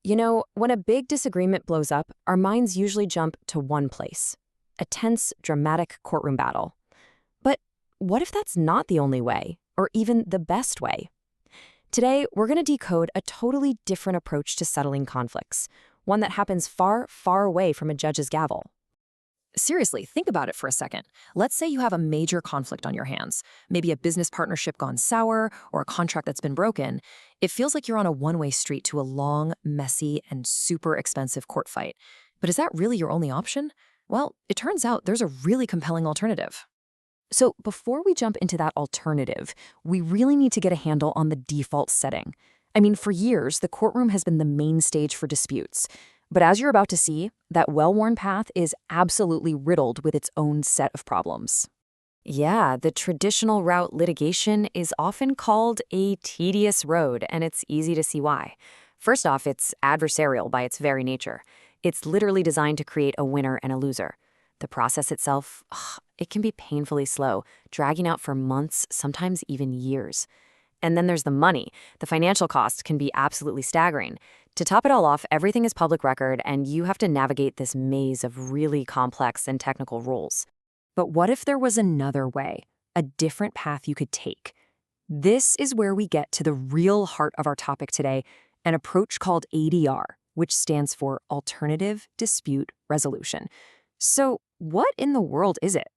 When a big disagreement blows up, our minds usually jump to one place: a tense, dramatic courtroom battle. But what if that's not the only way, or even the best way? Today, we're going to decode a totally different approach to settling conflicts, one that happens far, far away from a judge's gavel. Seriously, think about it for a second. Let's say you have a major conflict on your hands, maybe a business partnership gone sour or a contract that's been broken. It feels like you're on a one-way street to a long, messy, and super expensive court fight. But is that really your only option? Well, it turns out there's a really compelling alternative. So before we jump into that alternative, we really need to get a handle on the default setting. I mean, for years, the courtroom has been the main stage for disputes. But as you're about to see, that well-worn path is absolutely riddled with its own set of problems. Yeah, the traditional route litigation is often called a tedious road, and it's easy to see why. First off, it's adversarial by its very nature. It's literally designed to create a winner and a loser. The process itself, it can be painfully slow, dragging out for months, sometimes even years. And then there's the money. The financial costs can be absolutely staggering. To top it all off, everything is public record, and you have to navigate this maze of really complex and technical rules. But what if there was another way, a different path you could take? This is where we get to the real heart of our topic today, an approach called ADR, which stands for Alternative Dispute Resolution. So what in the world is it?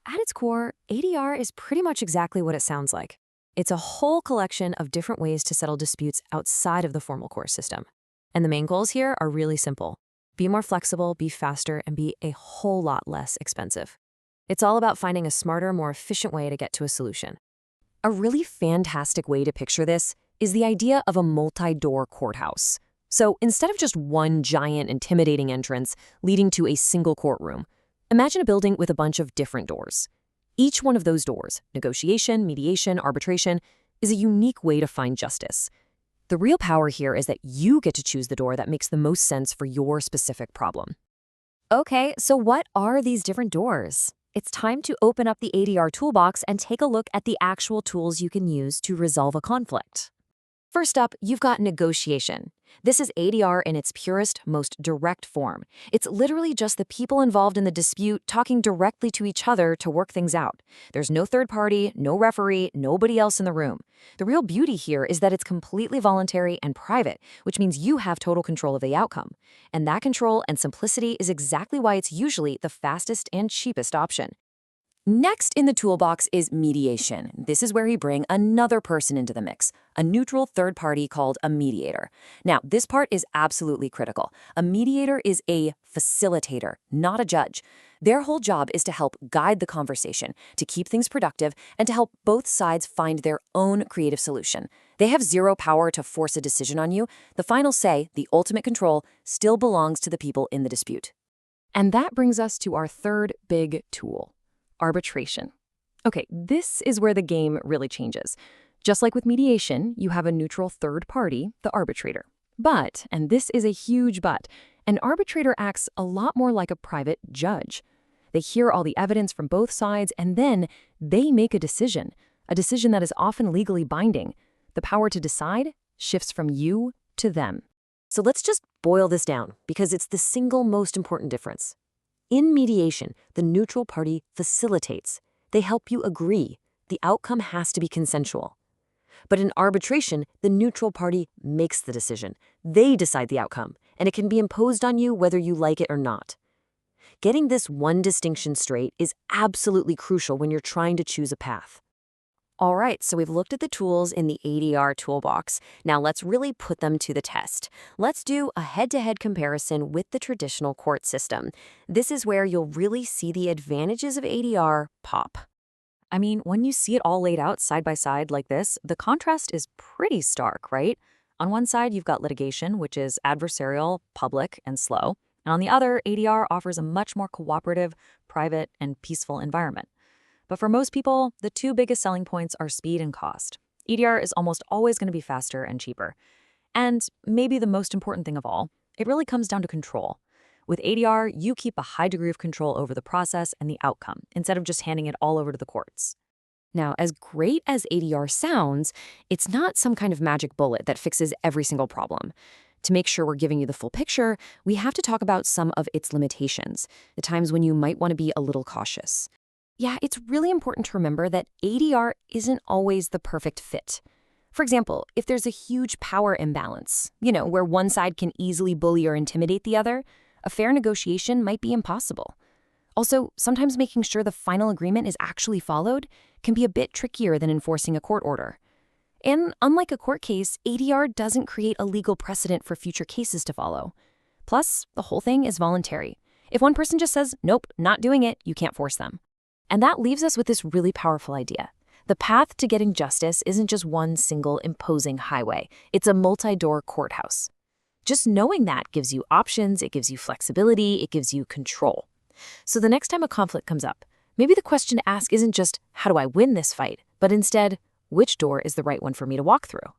At its core, ADR is pretty much exactly what it sounds like. It's a whole collection of different ways to settle disputes outside of the formal court system. And the main goals here are really simple: be more flexible, be faster, and be a whole lot less expensive. It's all about finding a smarter, more efficient way to get to a solution. A really fantastic way to picture this is the idea of a multi-door courthouse. So instead of just one giant, intimidating entrance leading to a single courtroom, imagine a building with a bunch of different doors. Each one of those doors, negotiation, mediation, arbitration, is a unique way to find justice. The real power here is that you get to choose the door that makes the most sense for your specific problem. Okay, so what are these different doors? It's time to open up the ADR toolbox and take a look at the actual tools you can use to resolve a conflict. First up, you've got negotiation. This is ADR in its purest, most direct form. It's literally just the people involved in the dispute talking directly to each other to work things out. There's no third party, no referee, nobody else in the room. The real beauty here is that it's completely voluntary and private, which means you have total control of the outcome. And that control and simplicity is exactly why it's usually the fastest and cheapest option. Next in the toolbox is mediation. This is where you bring another person into the mix, a neutral third party called a mediator. Now, this part is absolutely critical. A mediator is a facilitator, not a judge. Their whole job is to help guide the conversation, to keep things productive, and to help both sides find their own creative solution. They have zero power to force a decision on you. The final say, the ultimate control, still belongs to the people in the dispute. And that brings us to our third big tool: arbitration. Okay, this is where the game really changes. Just like with mediation, you have a neutral third party, the arbitrator. But, and this is a huge but, an arbitrator acts a lot more like a private judge. They hear all the evidence from both sides, and then they make a decision that is often legally binding. The power to decide shifts from you to them. So let's just boil this down, because it's the single most important difference. In mediation, the neutral party facilitates. They help you agree. The outcome has to be consensual. But in arbitration, the neutral party makes the decision. They decide the outcome, and it can be imposed on you whether you like it or not. Getting this one distinction straight is absolutely crucial when you're trying to choose a path. All right, so we've looked at the tools in the ADR toolbox. Now let's really put them to the test. Let's do a head-to-head comparison with the traditional court system. This is where you'll really see the advantages of ADR pop. I mean, when you see it all laid out side by side like this, the contrast is pretty stark, right? On one side, you've got litigation, which is adversarial, public, and slow. And on the other, ADR offers a much more cooperative, private, and peaceful environment. But for most people, the two biggest selling points are speed and cost. ADR is almost always going to be faster and cheaper. And maybe the most important thing of all, it really comes down to control. With ADR, you keep a high degree of control over the process and the outcome, instead of just handing it all over to the courts. Now, as great as ADR sounds, it's not some kind of magic bullet that fixes every single problem. To make sure we're giving you the full picture, we have to talk about some of its limitations, the times when you might want to be a little cautious. Yeah, it's really important to remember that ADR isn't always the perfect fit. For example, if there's a huge power imbalance, where one side can easily bully or intimidate the other, a fair negotiation might be impossible. Also, sometimes making sure the final agreement is actually followed can be a bit trickier than enforcing a court order. And unlike a court case, ADR doesn't create a legal precedent for future cases to follow. Plus, the whole thing is voluntary. If one person just says, nope, not doing it, you can't force them. And that leaves us with this really powerful idea. The path to getting justice isn't just one single imposing highway. It's a multi-door courthouse. Just knowing that gives you options, it gives you flexibility, it gives you control. So the next time a conflict comes up, maybe the question to ask isn't just, how do I win this fight? But instead, which door is the right one for me to walk through?